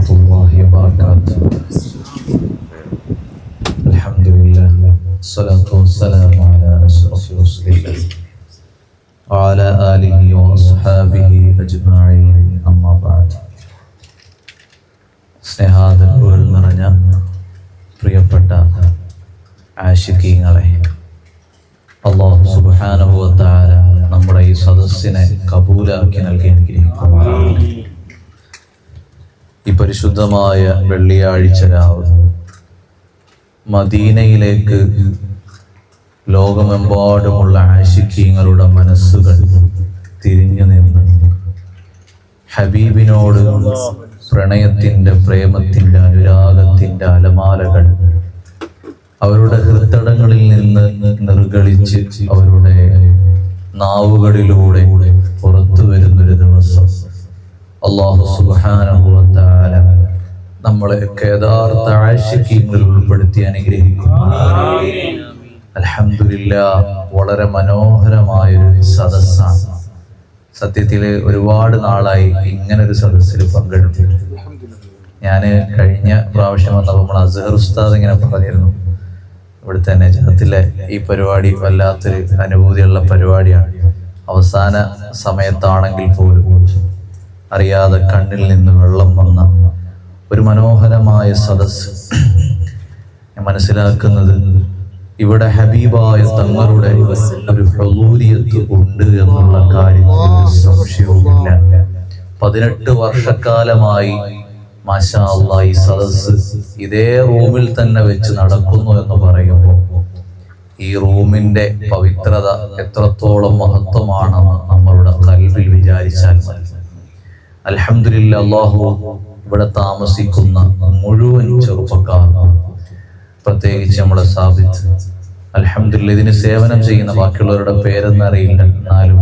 ورحمة الله وبركاته. الحمد لله والصلاة والسلام على أشرف رسل الله وعلى آله وأصحابه أجمعين أما بعد. സ്നേഹാദരവുകൾ നിറഞ്ഞ പ്രിയപ്പെട്ട ആശിഖീങ്ങളെ, അല്ലാഹു സുബ്ഹാനഹു വ തആല നമ്മുടെ ഈ സദസ്സിനെ കബൂലാക്കി നൽകി അനുഗ്രഹിക്കുമാറാകട്ടെ. ഈ പരിശുദ്ധമായ വെള്ളിയാഴ്ച രാവ് മദീനയിലേക്ക് ലോകമെമ്പാടുമുള്ള ആശിഖീങ്ങളുടെ മനസ്സുകൾ തിരിഞ്ഞു നിന്ന് ഹബീബിനോട് പ്രണയത്തിൻ്റെ, പ്രേമത്തിൻ്റെ, അനുരാഗത്തിൻ്റെ അലമാലകൾ അവരുടെ ഹൃദയങ്ങളിൽ നിന്ന് നിർഗളിച്ച് അവരുടെ നാവുകളിലൂടെ പുറത്തു വരുന്നൊരു ദിവസം അല്ലാഹു സുബ്ഹാനഹു വ തആല നമ്മളെ യഥാർത്ഥ ആശിഖീങ്ങളിൽ ഉൾപ്പെടുത്തി അനുഗ്രഹിക്കും. അൽഹംദുലില്ലാഹ്, വളരെ മനോഹരമായൊരു സദസ്സാണ്. സത്യത്തിൽ ഒരുപാട് നാളായി ഇങ്ങനൊരു സദസ്സിൽ പങ്കെടുത്തിട്ട്. ഞാൻ കഴിഞ്ഞ പ്രാവശ്യം വന്നപ്പോൾ നമ്മൾ അസ്ഹർ ഉസ്താദ് ഇങ്ങനെ പറഞ്ഞിരുന്നു, ഇവിടുത്തെ നജാത്തിലെ ഈ പരിപാടി വല്ലാത്തൊരു അനുഭൂതിയുള്ള പരിപാടിയാണ്. അവസാന സമയത്താണെങ്കിൽ പോലും അറിയാതെ കണ്ണിൽ നിന്ന് വെള്ളം വന്ന ഒരു മനോഹരമായ സദസ്സ്. ഞാൻ മനസ്സിലാക്കുന്നത് ഇവിടെ ഹബീബായ തങ്ങളുടെ ഒരു ഹുളൂരിയത്ത് ഉണ്ട് എന്നുള്ള കാര്യത്തിൽ സംശയവുമില്ല. 18 വർഷക്കാലമായി മാഷാ അല്ലാഹ് ഈ സദസ്സ് ഇതേ റൂമിൽ തന്നെ വെച്ച് നടക്കുന്നു എന്ന് പറയുമ്പോൾ ഈ റൂമിന്റെ പവിത്രത എത്രത്തോളം മഹത്വമാണെന്ന് നമ്മളുടെ ഖൽബിൽ വിചാരിച്ചാൽ മതി. അൽഹംദുലില്ലാഹ്, അല്ലാഹു ഇവിടെ താമസിക്കുന്ന മുഴുവൻ ചെറുപ്പക്കാർ, പ്രത്യേകിച്ച് നമ്മുടെ സാബിത്ത്, അൽഹംദുലില്ലാഹ് ഇതിന് സേവനം ചെയ്യുന്ന ബാക്കിയുള്ളവരുടെ പേരൊന്നും അറിയില്ല, എന്നാലും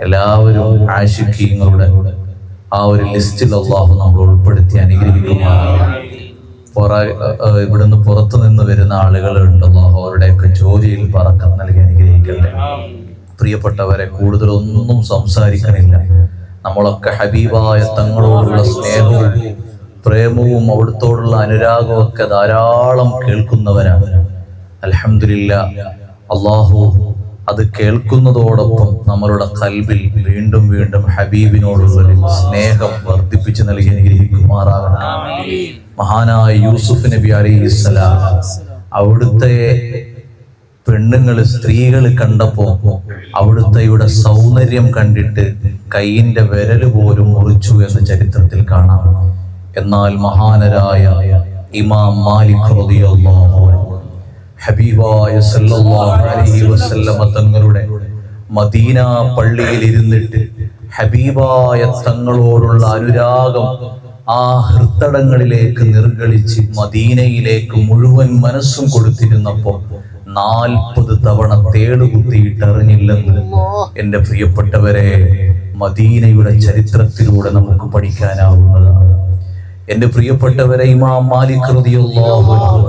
എല്ലാവരും ആശിഖീങ്ങളുടെ ആ ഒരു ലിസ്റ്റിൽ അല്ലാഹു നമ്മൾ ഉൾപ്പെടുത്തി അനുഗ്രഹിക്കുമാറാകട്ടെ. ഇവിടുന്ന് പുറത്തു നിന്ന് വരുന്ന ആളുകളുണ്ട്, അല്ലാഹു അവരുടെയൊക്കെ ജോലിയിൽ ബറക്കത്ത് നൽകി അനുഗ്രഹിക്കട്ടെ. പ്രിയപ്പെട്ടവരെ, കൂടുതലൊന്നും സംസാരിക്കണില്ല. നമ്മളൊക്കെ ഹബീബായ തങ്ങളോടുള്ള സ്നേഹവും പ്രേമവും അവിടുത്തോടുള്ള അനുരാഗവും ഒക്കെ ധാരാളം കേൾക്കുന്നവരാണ്. അൽഹംദുലില്ലാഹ്, അല്ലാഹു അത് കേൾക്കുന്നതോടൊപ്പം നമ്മളുടെ ഖൽബിൽ വീണ്ടും വീണ്ടും ഹബീബിനോടുള്ള സ്നേഹം വർദ്ധിപ്പിച്ച് നൽകി അനുഗ്രഹിക്കുമാറാകട്ടെ. മഹാനായ യൂസുഫ് നബി അലൈഹിസ്സലാം അവിടുത്തെ സ്ത്രീകൾ കണ്ടപ്പോ അവിടുത്തെയുടെ സൗന്ദര്യം കണ്ടിട്ട് കൈയിന്റെ വിരല് പോലും മുറിച്ചു എന്ന് ചരിത്രത്തിൽ കാണാം. എന്നാൽ മഹാനരായ ഇമാം മാലിക് റളിയല്ലാഹു അൻഹു ഹബീബായ സല്ലല്ലാഹു അലൈഹി വസല്ലമ തങ്ങളുടെ മദീന പള്ളിയിൽ ഇരുന്നിട്ട് ഹബീബായ തങ്ങളോടുള്ള അനുരാഗം ആ ഹൃദയങ്ങളിലേക്ക് നിർഗളിച്ച് മദീനയിലേക്ക് മുഴുവൻ മനസ്സും കൊടുത്തിരുന്നപ്പോൾ 40 തവണ തേടുകുത്തിയിട്ട് അറിഞ്ഞില്ലെന്ന് എൻ്റെ പ്രിയപ്പെട്ടവരെ മദീനയുടെ ചരിത്രത്തിലൂടെ നമുക്ക് പഠിക്കാനാവുന്നതാണ്. എൻ്റെ പ്രിയപ്പെട്ടവരെ, ഇമാം മാലിക് റളിയല്ലാഹു അൻഹു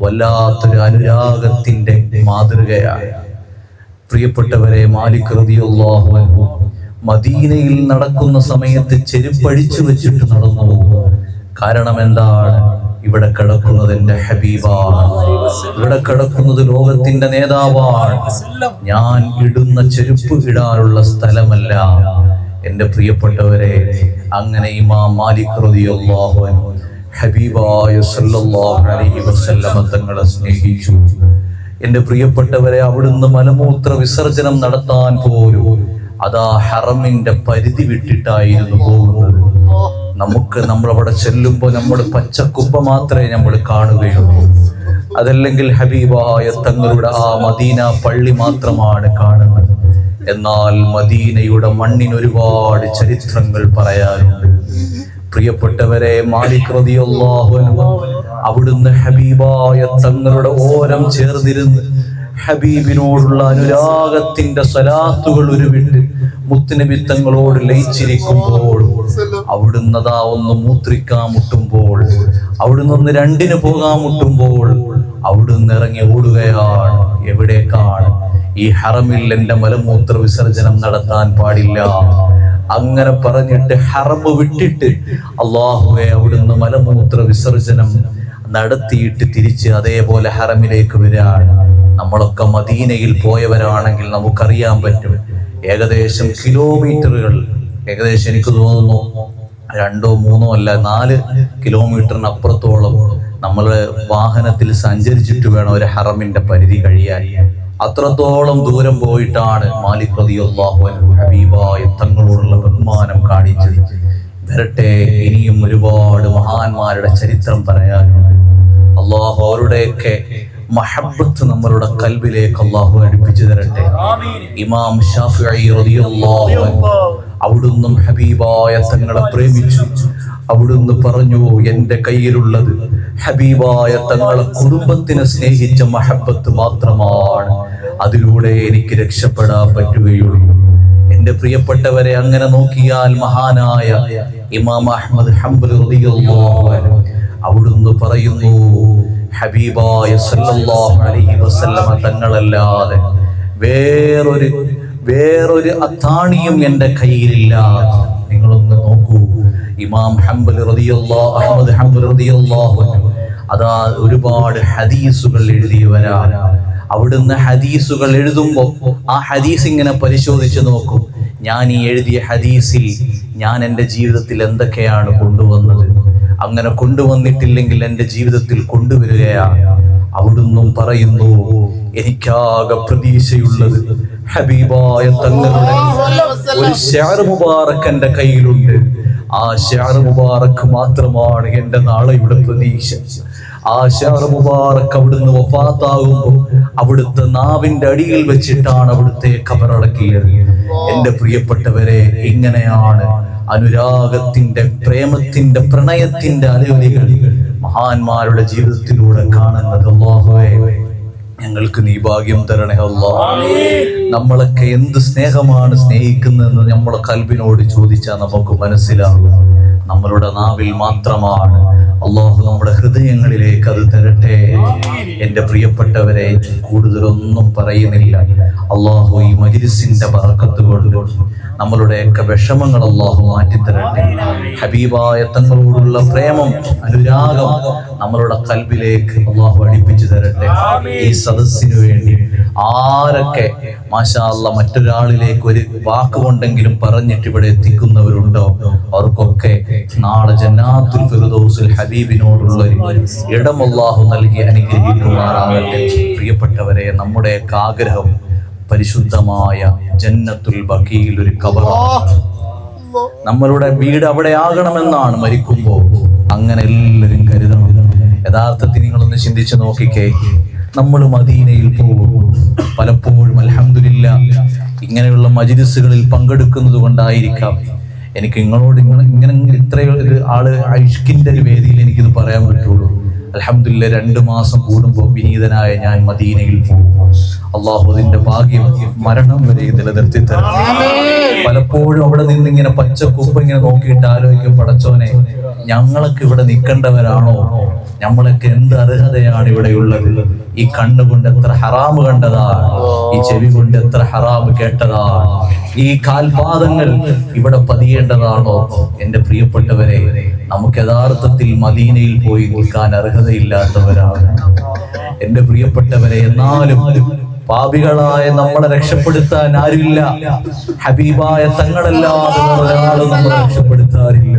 വല്ലാത്തൊരു അനുരാഗത്തിന്റെ മാതൃകയാണ്. പ്രിയപ്പെട്ടവരെ, മാലിക് റളിയല്ലാഹു അൻഹു മദീനയിൽ നടക്കുന്ന സമയത്ത് ചെരുപ്പഴിച്ചു വെച്ചിട്ട് നടന്നു. കാരണം എന്താണ്? ഇവിടെ കിടക്കുന്നത് എൻ്റെ ഹബീബാണ്, ഇവിടെ കിടക്കുന്നത് ലോകത്തിന്റെ നേതാവാണ്. ഞാൻ ഇടുന്ന ചെരുപ്പ് ഇടാനുള്ള സ്ഥലമല്ല. എൻ്റെ പ്രിയപ്പെട്ടവരെ, അങ്ങനെ ഇമാം മാലിക് റളിയല്ലാഹു അൻഹു ഹബീബായ സല്ലല്ലാഹു അലൈഹി വസല്ലമ തങ്ങളെ സ്നേഹിച്ചു. എൻ്റെ പ്രിയപ്പെട്ടവരെ, അവിടുന്ന് മലമൂത്ര വിസർജനം നടത്താൻ പോലും അതാ ഹറമിന്റെ പരിധി വിട്ടിട്ടായിരുന്നു പോകുന്നത്. നമ്മളവിടെ ചെല്ലുമ്പോൾ നമ്മൾ പച്ചക്കുപ്പ മാത്രമേ നമ്മൾ കാണുകയുള്ളൂ. അതല്ലെങ്കിൽ ഹബീബായ തങ്ങളുടെ ആ മദീന പള്ളി മാത്രമാണ് കാണുന്നത്. എന്നാൽ മദീനയുടെ മണ്ണിന് ഒരുപാട് ചരിത്രങ്ങൾ പറയാനുണ്ട്. പ്രിയപ്പെട്ടവരെ, മാലിക് റളിയല്ലാഹു അൻഹു അവിടുന്ന് ഹബീബായ തങ്ങളുടെ ഓരം ചേർന്നിരുന്ന് ഹബീബിനോടുള്ള അനുരാഗത്തിന്റെ സ്വലാത്തുകൾ ഉരുവിട്ട് മുത്തുനബി തങ്ങളോട് ലയിച്ചിരിക്കുമ്പോൾ, അവിടുന്ന് അതാ ഒന്ന് മൂത്രിക്കാൻ മുട്ടുമ്പോൾ, അവിടുന്ന് ഒന്ന് രണ്ടിന് പോകാൻ മുട്ടുമ്പോൾ അവിടുന്ന് ഇറങ്ങി ഓടുകയാണ്. എവിടേക്കാണ്? ഈ ഹറമിൽ എൻ്റെ മലമൂത്ര വിസർജനം നടത്താൻ പാടില്ല. അങ്ങനെ പറഞ്ഞിട്ട് ഹറം വിട്ടിട്ട് അള്ളാഹുവെ അവിടുന്ന് മലമൂത്ര വിസർജനം നടത്തിയിട്ട് തിരിച്ച് അതേപോലെ ഹറമിലേക്ക് വരാൻ. നമ്മളൊക്കെ മദീനയിൽ പോയവരാണെങ്കിൽ നമുക്കറിയാൻ പറ്റും, ഏകദേശം കിലോമീറ്ററുകൾ, ഏകദേശം എനിക്ക് തോന്നുന്നു 2 3 അല്ല 4 കിലോമീറ്ററിന് അപ്പുറത്തോളം നമ്മൾ വാഹനത്തിൽ സഞ്ചരിച്ചിട്ട് വേണം ഒരു ഹറമിന്റെ പരിധി കഴിയാൻ. അത്രത്തോളം ദൂരം പോയിട്ടാണ് മാലിക് റളിയല്ലാഹു അൻഹു ഹബീബായ തങ്ങളോടുള്ള ബഹുമാനം കാണിച്ചത്. വരട്ടെ, ഇനിയും ഒരുപാട് മഹാന്മാരുടെ ചരിത്രം പറയാനുണ്ട്. അള്ളാഹു അവരുടെയൊക്കെ മഹബ്ബത്ത് നമ്മളുടെ കൽബിലേക്ക് അള്ളാഹു അടുപ്പിച്ചു തരട്ടെ. ഇമാം ശാഫിഈ റളിയല്ലാഹു അൻഹു അവിടുന്ന് ഹബീബായ തങ്ങളെ പ്രേമിച്ചു. അവിടുന്ന് പറഞ്ഞു, എന്റെ കയ്യിലുള്ളത് ഹബീബായ തങ്ങളെ കുടുംബത്തിനെ സ്നേഹിച്ച മഹബ്ബത്ത് മാത്രമാണ്. അതിലൂടെ എനിക്ക് രക്ഷപ്പെടാൻ പറ്റുകയുള്ളൂ. എന്റെ പ്രിയപ്പെട്ടവരെ, അങ്ങനെ നോക്കിയാൽ മഹാനായ ഇമാം അഹ്മദ് ഹംബലി റളിയല്ലാഹു അൻഹു അവിടുന്ന് പറയുന്നു, ഹബീബായ സല്ലല്ലാഹു അലൈഹി വസല്ലമ തങ്ങളല്ലാതെ വേറൊരു അത്താണിയും എന്റെ കയ്യിലില്ല. നിങ്ങളൊന്ന് നോക്കൂ, ഇമാം ഹംബലി റളിയല്ലാഹു അഹ്മദ് ഹംബലി റളിയല്ലാഹു അൻഹു അതാ ഒരുപാട് ഹദീസുകൾ എഴുതിയവരാണ്. അവിടുന്ന് ഹദീസുകൾ എഴുതുമ്പോൾ ആ ഹദീസ് ഇങ്ങനെ പരിശോധിച്ച് നോക്കും, ഞാൻ ഈ എഴുതിയ ഹദീസിൽ ഞാൻ എൻ്റെ ജീവിതത്തിൽ എന്തൊക്കെയാണ് കൊണ്ടുവന്നത്, അങ്ങനെ കൊണ്ടുവന്നിട്ടില്ലെങ്കിൽ എൻ്റെ ജീവിതത്തിൽ കൊണ്ടുവരികയാണ്. അവിടുന്ന് പറയുന്നു, എനിക്കാകെ പ്രതീക്ഷയുള്ളത് ഹബീബായ തങ്ങളുടെ ഒരു ശഅർ മുബാറക് എൻ്റെ കയ്യിലുണ്ട്. ആ ശഅർ മുബാറക് മാത്രമാണ് എൻ്റെ നാളെയുടെ പ്രതീക്ഷ. ആ ശഅർ മുബാറക് അവിടുന്ന് വഫാത്താകുമ്പോൾ അവിടുത്തെ നാവിന്റെ അടിയിൽ വെച്ചിട്ടാണ് അവിടുത്തെ ഖബറടക്കിയത്. എൻ്റെ പ്രിയപ്പെട്ടവരെ, ഇങ്ങനെയാണ് അനുരാഗത്തിന്റെ, പ്രേമത്തിന്റെ, പ്രണയത്തിന്റെ അലയൊലികൾ മഹാന്മാരുടെ ജീവിതത്തിലൂടെ കാണുന്നത്. അല്ലാഹുവേ, ഞങ്ങൾക്ക് നീ ഭാഗ്യം തരണേ അല്ലാഹ്. നമ്മളൊക്കെ എന്ത് സ്നേഹമാണ് സ്നേഹിക്കുന്നതെന്ന് നമ്മളെ കൽബിനോട് ചോദിച്ചാൽ നമുക്ക് മനസ്സിലാകും. നമ്മളുടെ നാവിൽ മാത്രമാണ്. അല്ലാഹു നമ്മുടെ ഹൃദയങ്ങളിലേക്ക് അത് തരട്ടെ. എൻ്റെ പ്രിയപ്പെട്ടവരെ, കൂടുതലൊന്നും പറയുന്നില്ല. അല്ലാഹു ഈ മജ്‌ലിസിന്റെ ബറക്കത്ത് കൊണ്ട് നമ്മളുടെയൊക്കെ വിഷമങ്ങൾ അല്ലാഹു മാറ്റിത്തരട്ടെ. ഹബീബായ തങ്ങളോടുള്ള പ്രേമം, അനുരാഗം നമ്മളുടെ കൽബിലേക്ക് അല്ലാഹു അടുപ്പിച്ചു തരട്ടെ. ഈ സദസ്സിനു വേണ്ടി ആരൊക്കെ മാഷാ അല്ലാഹ് മറ്റൊരാളിലേക്ക് ഒരു വാക്കുകൊണ്ടെങ്കിലും പറഞ്ഞിട്ട് ഇവിടെ എത്തിക്കുന്നവരുണ്ടോ, അവർക്കൊക്കെ നാളെ ജന്നാത്തുൽ ഫിർദൗസിൽ ഹബീബിനോടുള്ള ഇടം അല്ലാഹു നൽകി അനുഗ്രഹിക്കുമാറാകട്ടെ. പ്രിയപ്പെട്ടവരെ, നമ്മുടെയൊക്കെ ആഗ്രഹം പരിശുദ്ധമായ ജന്നത്തുൽ ബഖീൽ ഒരു ഖബറാണ്. നമ്മളുടെ വീട് അവിടെ ആകണമെന്നാണ് മരിക്കുമ്പോൾ. അങ്ങനെ എല്ലാവരും കരുതണം. യഥാർത്ഥത്തിൽ നിങ്ങളൊന്ന് ചിന്തിച്ചു നോക്കിക്കേ, നമ്മൾ മദീനയിൽ പോകും. പലപ്പോഴും അൽഹംദുലില്ലാഹ് ഇങ്ങനെയുള്ള മജ്‌ലിസുകളിൽ പങ്കെടുക്കുന്നത് കൊണ്ടായിരിക്കാം എനിക്ക് നിങ്ങളോട് ഇങ്ങനെ ഇത്രയൊരു ആള് ഇഷ്കിന്റെ ഒരു വേദിയിൽ എനിക്കിത് പറയാൻ പറ്റുള്ളൂ. അൽഹംദുലില്ലാഹ് 2 മാസം കൂടുമ്പോൾ വിനീതനായ ഞാൻ മദീനയിൽ പോകും. അള്ളാഹു അതിന്റെ ഭാഗ്യം മരണം വരെ നിലനിർത്തി തരണം. പലപ്പോഴും അവിടെ നിന്ന് ഇങ്ങനെ പച്ചക്കുപ്പ് ഇങ്ങനെ നോക്കിയിട്ട് ആലോചിക്കും, പടച്ചോനെ, ഞങ്ങളൊക്കെ ഇവിടെ നിൽക്കേണ്ടവരാണോ? നമ്മളൊക്കെ എന്ത് അർഹതയാണ് ഇവിടെയുള്ളത്? ഈ കണ്ണുകൊണ്ട് എത്ര ഹറാമ് കണ്ടതാണ്, ഈ ചെവി കൊണ്ട് എത്ര ഹറാമ് കേട്ടതാണ്, ഈ കാൽപാദങ്ങൾ ഇവിടെ പതിയേണ്ടതാണോ? എന്റെ പ്രിയപ്പെട്ടവരെ, നമുക്ക് യഥാർത്ഥത്തിൽ മദീനയിൽ പോയി നിൽക്കാൻ അർഹതയില്ലാത്തവരാണ് എന്റെ പ്രിയപ്പെട്ടവരെ. എന്നാലും പാപികളായ നമ്മളെ രക്ഷപ്പെടുത്താൻ ആരില്ല. ഹബീബായ തങ്ങളല്ലാതെ ഒരാളും നമ്മളെ രക്ഷപ്പെടുത്താറില്ല.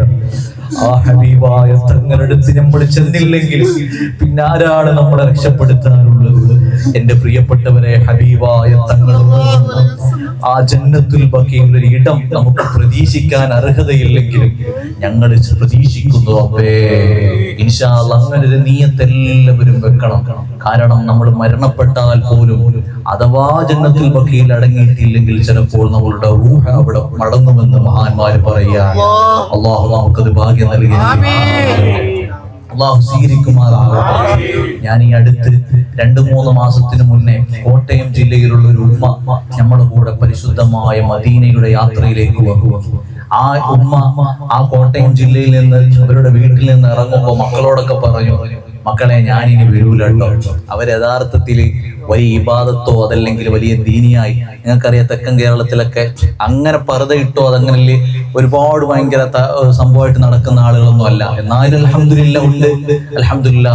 ആ ഹബീബായ തങ്ങളടുത്ത് നമ്മൾ ചെന്നില്ലെങ്കിൽ പിന്നെ ആരാണ് നമ്മളെ രക്ഷപ്പെടുത്താനുള്ളത്? എന്റെ പ്രിയപ്പെട്ടവരെ, ഹബീബായ തങ്ങൾ ആ ജന്നത്തുൽ ബഖീൽ ഒരു ഇടം നമുക്ക് പ്രതീക്ഷിക്കാൻ അർഹതയില്ലെങ്കിലും ഞങ്ങൾ പ്രതീക്ഷിക്കുന്നു. അപ്പേ ഇൻഷാ അല്ലാഹ് അങ്ങനെ ഒരു നിയ്യത്ത് എല്ലാവരും വെക്കണം. കാരണം നമ്മൾ മരണപ്പെട്ടാൽ പോലും അഥവാ ജന്നത്തുൽ ബഖീൽ അടങ്ങിയിട്ടില്ലെങ്കിൽ ചിലപ്പോൾ നമ്മളുടെ റൂഹ് അവിടെ മടങ്ങുമെന്ന് മഹാന്മാര് പറയുകയാണ്. അല്ലാഹു നമുക്കത് ഭാഗ്യം നൽകി അല്ലാഹു സ്വീകരിക്കുമാറാകട്ടെ. ഞാൻ ഈ അടുത്ത് 2-3 മാസത്തിന് മുന്നേ കോട്ടയം ജില്ലയിലുള്ള ഒരു ഉമ്മ നമ്മുടെ കൂടെ പരിശുദ്ധമായ മദീനയുടെ യാത്രയിലേക്ക് വന്നു. ആ ഉമ്മ ആ കോട്ടയം ജില്ലയിൽ നിന്ന് അവരുടെ വീട്ടിൽ നിന്ന് ഇറങ്ങുമ്പോൾ മക്കളോടൊക്കെ പറഞ്ഞു, മക്കളെ, ഞാനിനി വരൂല കേട്ടോ. അവർ യഥാർത്ഥത്തിൽ വലിയ ഇബാദത്തോ അതല്ലെങ്കിൽ വലിയ ദീനിയായി, നിങ്ങൾക്കറിയാം തെക്കൻ കേരളത്തിലൊക്കെ അങ്ങനെ പർദ്ദ ഇട്ടോ അതങ്ങനെ ഒരുപാട് ഭയങ്കര സംഭവമായിട്ട് നടക്കുന്ന ആളുകളൊന്നും അല്ല. എന്നാലും അൽഹംദുലില്ലാ ഉണ്ട്. അൽഹംദുലില്ലാ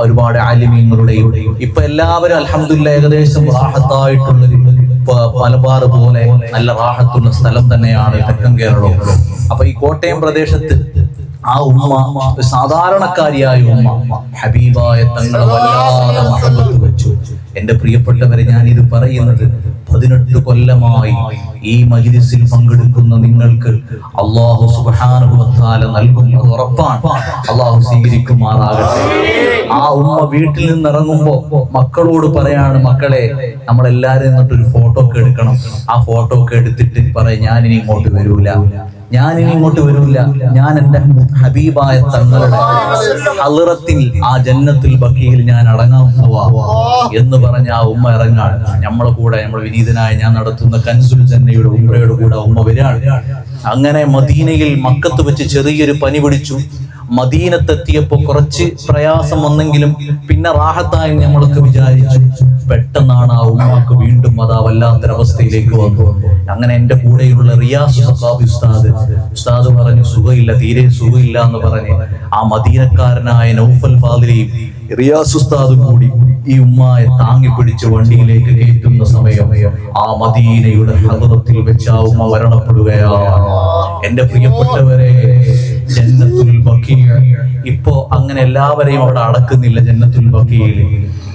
ഒരുപാട് ആലിമീങ്ങളുടെയും ഇപ്പൊ എല്ലാവരും അൽഹംദുലില്ലാ ഏകദേശം റാഹത്തായിട്ടുള്ളൊരു മലബാർ പോലെ നല്ല റാഹത്തുള്ള സ്ഥലം തന്നെയാണ് തെക്കൻ കേരളം. അപ്പൊ ഈ കോട്ടയം പ്രദേശത്ത് ആ ഉമ്മ സാധാരണക്കാരിയായ ഉമ്മ ഹബീബായ തങ്ങളെ വല്ലാതെ മഹബത്ത് വെച്ചു. എന്റെ പ്രിയപ്പെട്ടവരെ, ഞാൻ ഇത് പറയുന്നത് 18 കൊല്ലമായി ഈ മജ്ലിസിൽ പങ്കെടുക്കുന്ന നിങ്ങൾക്ക് അല്ലാഹു സുബ്ഹാനഹു വ തആല നൽകും, അത് ഉറപ്പാണ്. അല്ലാഹു സ്വീകരിക്കുമാറാകട്ടെ. ആ ഉമ്മ വീട്ടിൽ നിന്ന് ഇറങ്ങുമ്പോ മക്കളോട് പറയാണ്, മക്കളെ നമ്മളെല്ലാരും എന്നിട്ടൊരു ഫോട്ടോ ഒക്കെ എടുക്കണം. ആ ഫോട്ടോ ഒക്കെ എടുത്തിട്ട് പറയും, ഞാനിനി ഇങ്ങോട്ട് വരൂല, ഞാൻ എന്റെ ഹബീബായ തങ്ങളുടെ ഹളറത്തിൽ ആ ജന്നത്തുൽ ബഖീൽ ഞാൻ അടങ്ങാൻ പോവാ എന്ന് പറഞ്ഞ ആ ഉമ്മ ഇറങ്ങാണ്. നമ്മളെ കൂടെ നമ്മൾ വിനീതനായ ഞാൻ നടത്തുന്ന കൻസുൽ ജന്നയുടെ ഉംറയുടെ കൂടെ ഉമ്മ വരികയാണ്. അങ്ങനെ മദീനയിൽ മക്കത്ത് വെച്ച് ചെറിയൊരു പനി പിടിച്ചു. മദീനത്തെത്തിയപ്പോ കുറച്ച് പ്രയാസം വന്നെങ്കിലും പിന്നെ റാഹത്തായി നമ്മളൊക്കെ വിചാരിച്ചു. പെട്ടെന്നാണ് ആ ഉമ്മക്ക് വീണ്ടും അതാ വല്ലാത്തൊരവസ്ഥയിലേക്ക് വന്നു. അങ്ങനെ എന്റെ കൂടെയുള്ള റിയാസ് സഖാഫി ഉസ്താദ് പറഞ്ഞു, സുഖമില്ല, തീരെ സുഖമില്ല എന്ന് പറഞ്ഞ് ആ മദീനക്കാരനായ നൗഫൽ ഫാദിലിയും റിയാസ് ഉസ്താദും കൂടി ഈ ഉമ്മായെ താങ്ങി പിടിച്ച് വണ്ടിയിലേക്ക് കയറ്റുന്ന സമയം ആ മദീനയുടെ ഹദറത്തിൽ വെച്ച് ആ ഉമ്മ മരണപ്പെടുകയാണ്. എന്റെ പ്രിയപ്പെട്ടവരെ, ജന്നത്തുൽ ബഖീ ഇപ്പോ അങ്ങനെ എല്ലാവരെയും അവിടെ അടക്കുന്നില്ല. ജന്നത്തുൽ ബഖീൽ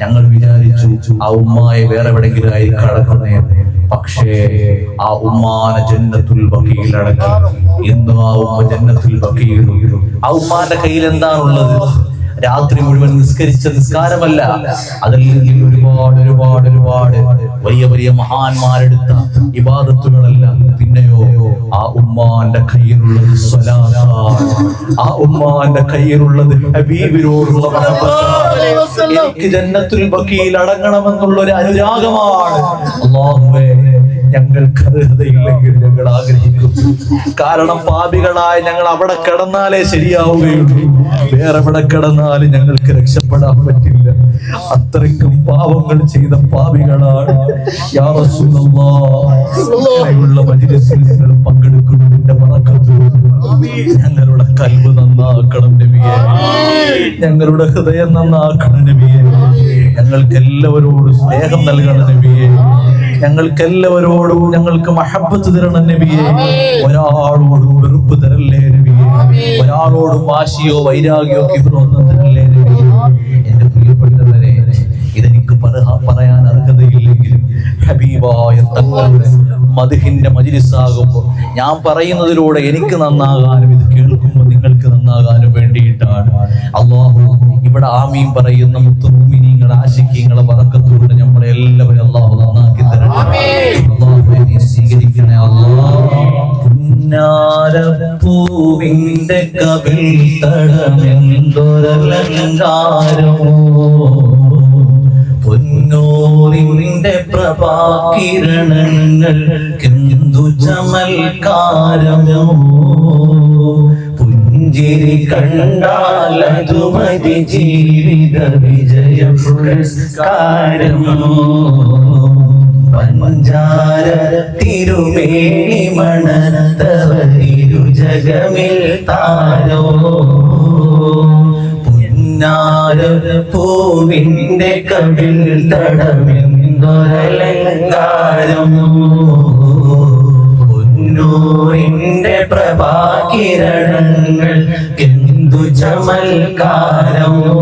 ഞങ്ങൾ വിചാരിച്ചു ആ ഉമ്മായെ വേറെ എവിടെയെങ്കിലും ആയിരിക്കും അടക്കുന്നേ. പക്ഷേ ആ ഉമ്മാനെ ജന്നത്തുൽ ബഖീൽ അടക്കി. ഇന്ന് ആ ഉമ്മ ജന്നത്തുൽ ബഖീൽ. ആ ഉമ്മാന്റെ കയ്യിൽ എന്താണുള്ളത്? രാത്രി മുഴുവൻ നിസ്കരിച്ച നിസ്കാരമല്ല, അതിൽ ഒരുപാട് ഒരുപാട് ഒരുപാട് വലിയ വലിയ മഹാന്മാരെടുത്ത ഇബാദത്തുകളല്ല. പിന്നെയോ ആ ഉമ്മാന്റെ കയ്യിലുള്ളത് സ്വലാത്താണ്. ആ ഉമ്മാന്റെ കയ്യിലുള്ളത് ഹബീബിനോടുള്ള മഹബത്താണ്. എനിക്ക് ജന്നത്തുൽ ബഖീൽ അടങ്ങണമെന്നുള്ള ഒരു അനുരാഗമാണ്. അല്ലാഹുവേ, ഞങ്ങൾക്ക് അർഹതയില്ലെങ്കിൽ ഞങ്ങൾ ആഗ്രഹിക്കുന്നു. കാരണം പാപികളായ ഞങ്ങൾ അവിടെ കിടന്നാലേ ശരിയാവുകയുള്ളൂ. വേറെ എവിടെ കിടന്നാലും ഞങ്ങൾക്ക് രക്ഷപ്പെടാൻ പറ്റില്ല. അത്രയ്ക്കും പാവങ്ങൾ ചെയ്ത പാപികളാണ്. യാ റസൂലല്ലാഹ്, മജ്ലിസിൽ നിങ്ങൾ പങ്കെടുക്കുന്നതിന്റെ ബറക്കത്ത് ഞങ്ങളുടെ കൽബ് നന്നാക്കണം നബിയേ, ഞങ്ങളുടെ ഹൃദയം നന്നാക്കണം നബിയേ, ഞങ്ങൾക്ക് എല്ലാവരോടും സ്നേഹം നൽകണം നബിയേ, ഞങ്ങൾക്ക് എല്ലാവരോടും ഞങ്ങൾക്ക് മഹബ്ബത്ത് തരണം നബിയേ. ഒരാളോടും വെറുപ്പ് തരല്ലേ നബിയേ, ഒരാളോടും വാശിയോ വൈരാഗ്യോ കിബ്റൊന്നും തരല്ലേ നബിയേ. എന്റെ പ്രിയപ്പെട്ടവരെ, ഇതെനിക്ക് പറയാൻ അർഹതയില്ലെങ്കിലും ഹബീബായ തങ്ങളുടെ മദ്ഹിന്റെ മജ്ലിസാകുമ്പോൾ ഞാൻ പറയുന്നതിലൂടെ എനിക്ക് നന്നാകാനും ഇത് കേൾക്കുമ്പോൾ നിങ്ങൾക്ക് നന്നാകാനും വേണ്ടിയിട്ടാണ്. അല്ലാഹു ഇവിടെ ആമീൻ പറയുന്ന മുത്തുമൂമിനീങ്ങൾ ആശിക്കീങ്ങളെ ബറക്കത്തോടെ നമ്മളെ എല്ലാവരും അല്ലാഹു നന്നാക്കി തരട്ടെ. അല്ലാഹുവേ, നീ സ്വീകരിക്കണേ അല്ലാഹ്. പുന്നാരപ്പൂവിന്റെ കവിൾ തടമെന്തൊരലങ്കാരമോ, പൊന്നൂറിന്റെ പ്രഭാകിരണങ്ങൾ എന്തു ചമൽക്കാരമോ, പുഞ്ചിരി കണ്ടാലതു മതി ജീവിത വിജയ പുരസ്കാരമോ, പഞ്ചാര തിരുമേനി മണത്തവരിരു ജഗമിൽ താരോ, പൂവിന്റെ കവിൾ തടമെന്തൊരലങ്കാരമോ, പൊന്നൂരിന്റെ പ്രഭാകിരണങ്ങൾ എന്തു ചമൽക്കാരമോ,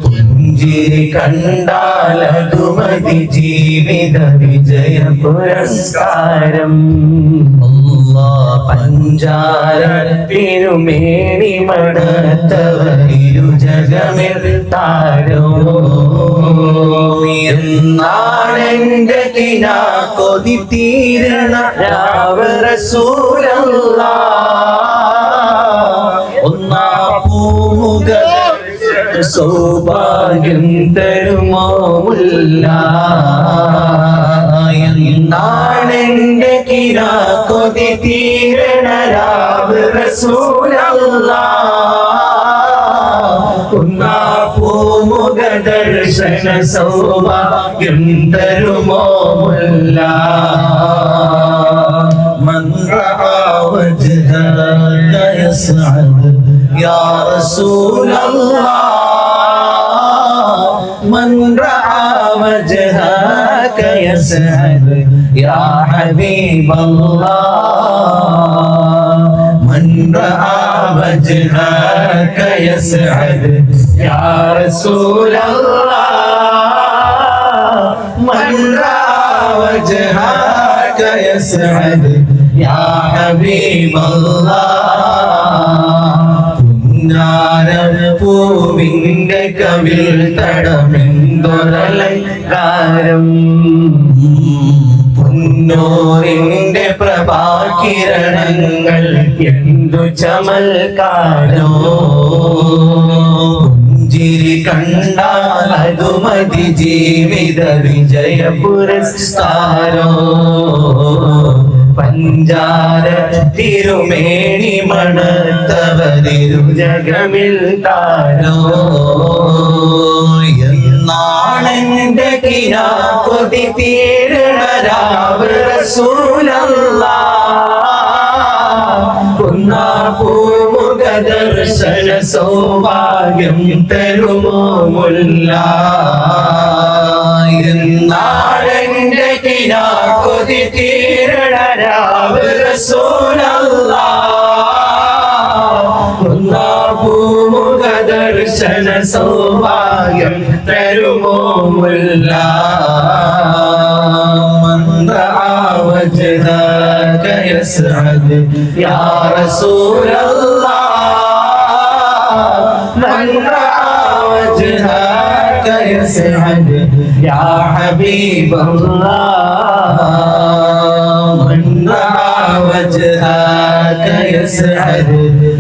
പുഞ്ചിരി കണ്ടാലതു മതി ജീവിത വിജയ പുരസ്കാരം. പഞ്ചാര തിരുമേനി മണത്തവരിരു ജഗമിൽ താരോ, എന്നാണെന്റെ കിനാ കൊതി തീരണ രാവ് റസൂലല്ലാഹ്, ഒന്നാ പൂമുഖ സൗഭാഗ്യം തരുമോ മുല്ല, എന്നാണെന്റെ കിനാ കൊതി തീരണ രാവ് റസൂലല്ലാഹ്, ഒന്നാ പൂമുഖ ദർശന സൗഭാഗ്യം തരുമോ മുല്ല. മൻ റആ وجهك يسعد يا رسول الله من رأى وجهك يسعد يا حبيب الله من رأى وجهك يسعد يا رسول الله من رأى وجهك يسعد يا حبيب الله പൂവിന്റെ കവിൽ തടമെന്തൊരലങ്കാരം പൊന്നോറിന്റെ പ്രഭാകിരണങ്ങൾ എന്തു ചമൽക്കാരോ പുഞ്ചിരി കണ്ടാൽ അതു മതി ജീവിത വിജയ പുരസ്കാരോ പഞ്ചാര തിരുമേനി മണത്തവരിരു ജഗമിൽ താരോ എന്നാണെന്റെ കിനാകൊതി തീരണ രാവ് റസൂലല്ലാഹ് കുന്നാപൂമുഖ ദർശന സൗഭാഗ്യം തരുമോ മുല്ല എന്നാണെന്റെ കിനാകൊതി തീരണ രാവ് റസൂലല്ലാഹ് കുന്നാപൂമുഖ ദർശന സൗഭാഗ്യം തരുമോ മുല്ല من رأى وجهك يسعد يا رسول الله من رأى وجهك يسعد يا حبيب الله من رأى وجهك يسعد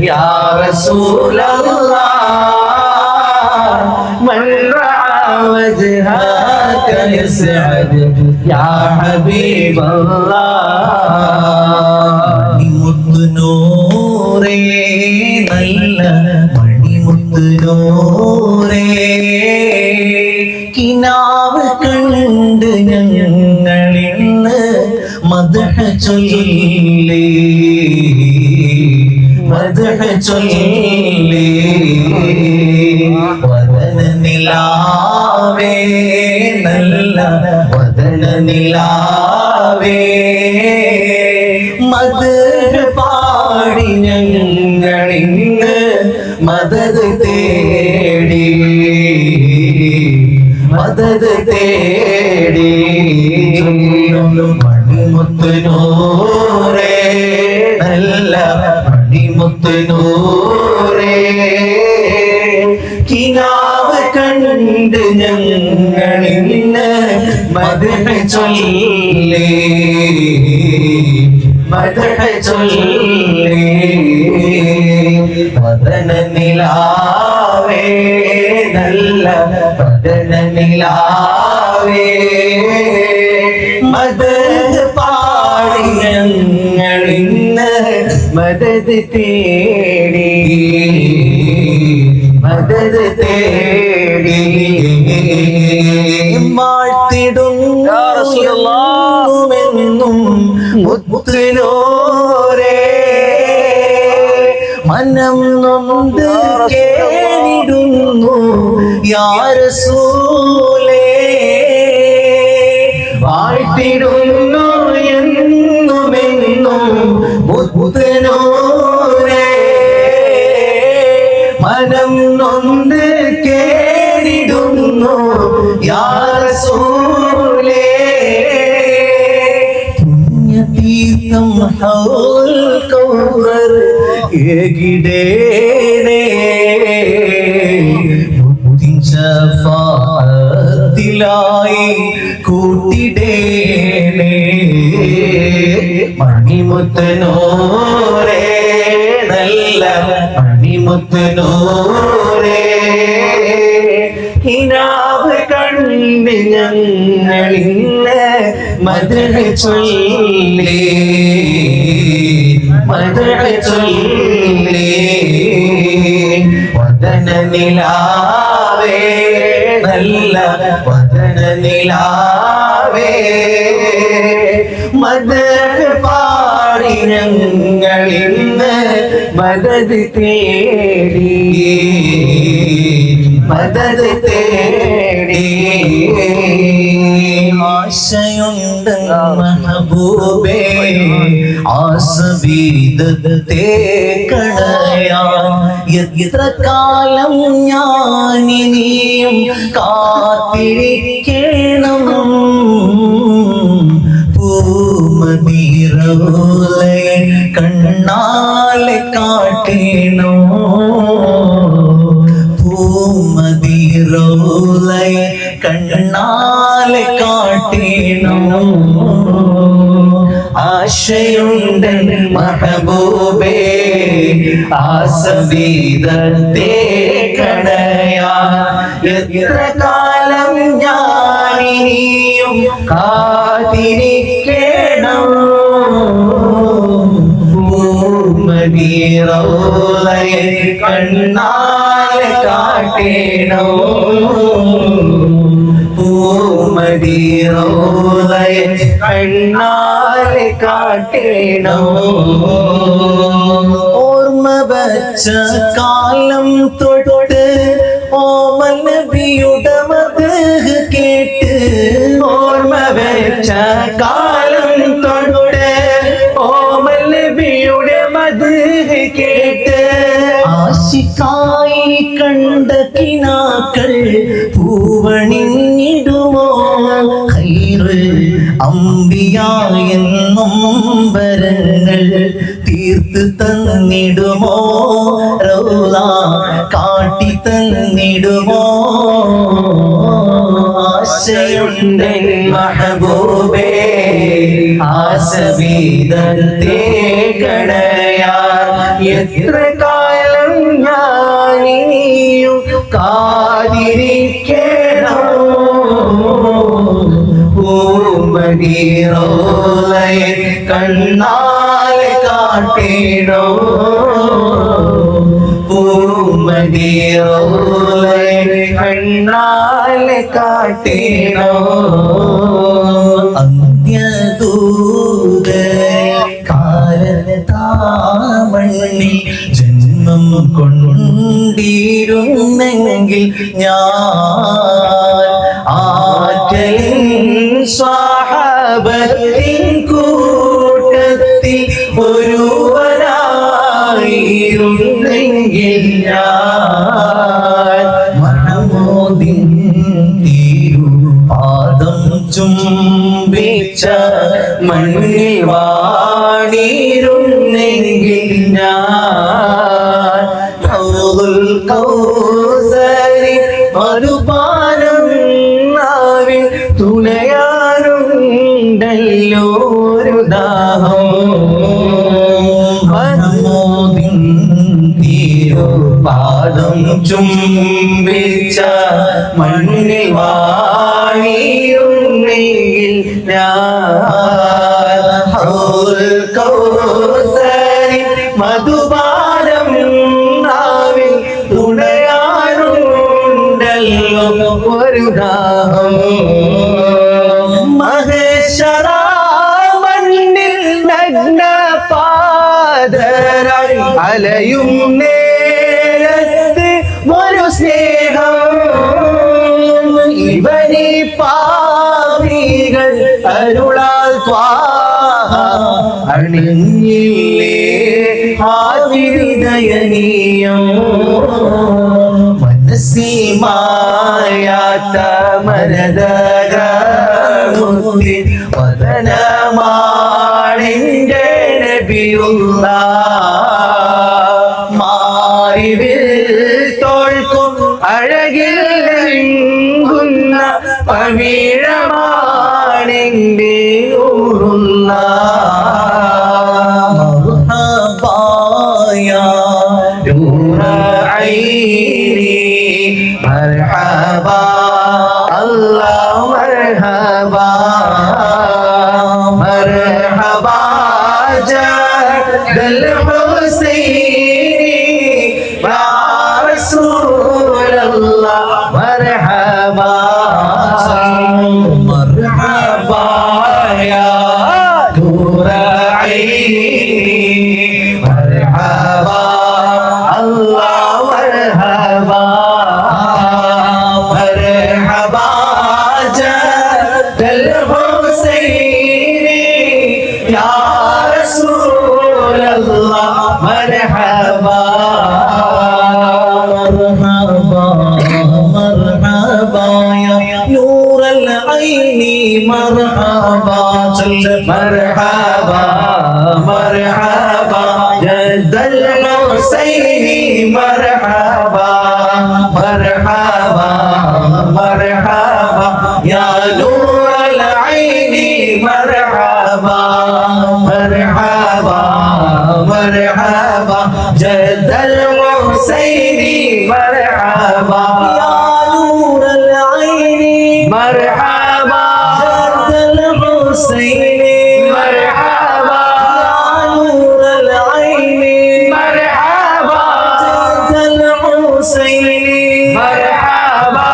يا رسول الله من رأى وجهك يسعد يا حبيب الله മുത്തുനൂറേ നല്ല മണിമുത്തുനൂറേ കിനാവ് കണ്ട് ഞങ്ങളിന്ന് മദ്ഹ ചൊല്ലി മദ്ഹ ചൊല്ലി വദന നിലാവേ നല്ല വദന നിലാവേ മദ്ഹ പാടി ഞങ്ങളിന്ന് മദദ് തേടി മദദ് തേടി മണിമുത്തുനൂറേ നല്ല മണിമുത്തുനൂറേ കിനാവ് കണ്ട് ഞങ്ങളിന്ന് മദ്ഹ ചൊല്ലി മദ്ഹ ചൊല്ലി വദന നിലാവേ നല്ല വദന നിലാവേ മദ്ഹ പാടി ഞങ്ങളിന്ന് മദദ് തേടി മദദ് തേടി വാഴ്ത്തിടുമെന്നും മുത്തുനൂറേ മനം നൊന്ത് കേടുന്നു യാ റസൂലേ വാഴ്ത്തിടുന്നു എന്നുമെന്നും മുത്തുനൂറേ മനം നൊന്ത് കേടിടുന്നു യാ റസൂലേ പുണ്യതീർത്ഥം ഹൗൽ കൗസർ ഏകിടേനേ മുത്തിൻ ശഫാഅത്തിലായി കൂട്ടിടേനേ മണിമുത്തുനൂറേ നല്ല മണിമുത്തുനൂറേ കിനാവ് കണ്ട് ഞങ്ങളിന്ന് മദ്ഹ ചൊല്ലി മദ്ഹ ചൊല്ലി വദന നിലാവേ നല്ല വദന നിലാവേ മദദ് പാടി ഞങ്ങളിന്ന് മദദ് തേടി മദദ് തേടി ആശയുണ്ട് മഹബൂബേ ആസബീദത്തെ കടയാൻ എത്ര കാലം ഞാനിനിയും കാത്തിരിക്കണം പൂമദീറോലെ കണ്ണാലെ കാട്ടേണോ പൂമദീറോലെ കണ്ണാലെ കാട്ടേണോ ആശയുണ്ട് മഹബൂബേ ആസബീദത്തെ കടയാൻ എത്ര കാലം ഞാനിനിയും കാത്തിരിക്കണം പൂമദീറോലെ കണ്ണാലെ കാട്ടേണോ പൂമദീറോലെ കണ്ണാലെ കാട്ടേണോ ഓർമ്മ വച്ച കാലം തൊട്ട് ഓമൽ നബിയുടെ മദ്ഹ് കേട്ട് ഓർമ്മ വെച്ച കാലം തൊട്ട് ഓമൽ നബിയുടെ മദ്ഹ് കേട്ട് ആശിക്കായി കണ്ട കിനാക്കൾ പൂവണിഞ്ഞിടുമോ ഖൈറ് അമ്പിയായെന്നും വരങ്ങൾ തീർത്ത് തന്നിടുമോ റൗള കാട്ടി തന്നിടുമോ ആശയുണ്ട് മഹബൂബേ ആസബീദത്തെ കടയാൻ എത്ര കാലം ഞാനിനിയും കാത്തിരിക്കണം പൂമദീറോലെ കണ്ണാലെ കാട്ടേണോ പൂമദീറോലെ കണ്ണാലെ കാട്ടേണോ അന്ത്യദൂത കാലത്താമണ്ണിൽ ജന്മം കൊണ്ടിരുന്നെങ്കിൽ ഞാൻ ആറ്റലിൻ സ്വഹാബത്തിൻ കൂട്ടത്തിൽ ഒരുവനായിരുന്നെങ്കിൽ ഞാൻ മഹമൂദിൻ തിരുപാദം ചുംബിച്ച മണ്ണിൽ വാണിരുന്നെങ്കിൽ ഞാൻ ഹൗദുൽ കൗസരി മധുപാനം നാവിൽ തുണയാറുണ്ടല്ലോ ഒരു ദാഹം മഹമൂദിൻ തിരുപാദം ചുംബിച്ച മണ്ണിൽ വാണിരുന്നെങ്കിൽ ഞാൻ ഹൗദുൽ കൗസരി മധുപാനം നാവിൽ തുണയാറുണ്ടല്ലോ ഒരു ദാഹം മഹേശ്വര മണ്ണിൽ നഗ്ന പാദരായി അലയും നേരത്ത് ഒരു സ്നേഹം ഇവനി പാപികൾ അരുളാൽ ത്വാഹ അണിഞ്ഞില്ലേ ആതിരിദയനീയം മനസ്സിമായാത്ത മരദകമുത്തി വദനമാണിൻ്റെ നബിയുള്ള മാറിവിൽ തോൽക്കും അഴകിൽ ലംഘുന്ന പവിഴമാണിൻ്റെ ഊറുള്ള مرحبا الله مرحبا مرحبا جد الحسين يا رسول الله مرحبا مرحبا مرحبا جد الحسين مرحبا مرحبا مرحبا يا نور العين مرحبا مرحبا مرحبا جد الحسين مرحبا يا نور العين مرحبا جد الحسين مرحبا يا نور العين مرحبا جد الحسين مرحبا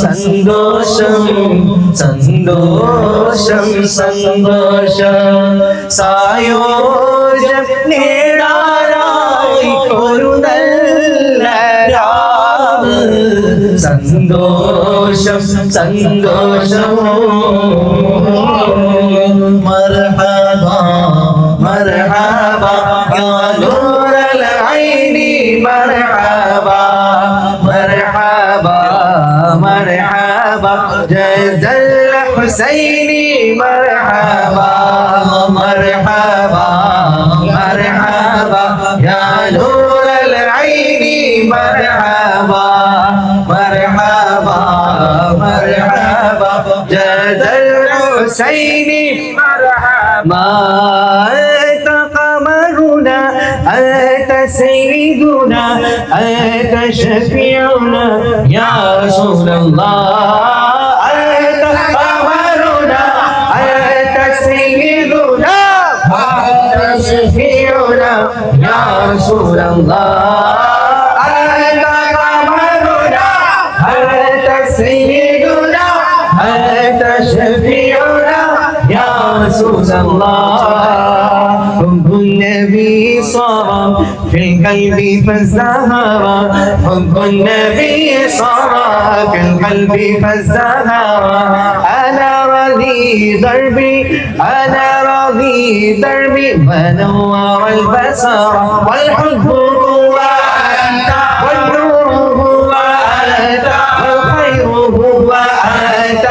സന്തോഷം സന്തോഷം സന്തോഷം സായോജ്യം നേടാനായി ഒരു നല്ല രാവ് സന്തോഷം സന്തോഷം മർഹബാ മർഹബാ യാ നൂറൽ ഐനി മർഹബാ مرحبا مرحبا جد الحسين مرحبا مرحبا مرحبا يا نور العين مرحبا مرحبا مرحبا جد الحسين مرحبا أنت قمرنا أنت سيدنا أنت شفيعنا يا رسول الله أنت قمرنا أنت سيدنا أنت شفيعنا يا رسول الله أنت قمرنا أنت سيدنا أنت شفيعنا يا رسول الله حب النبي صار في القلب فازدهر حب النبي صار في القلب فازدهر أنا رضي دربي أنا رضي دربي ونور البصر والحب هو أنت والنور هو أنت والخير هو أنت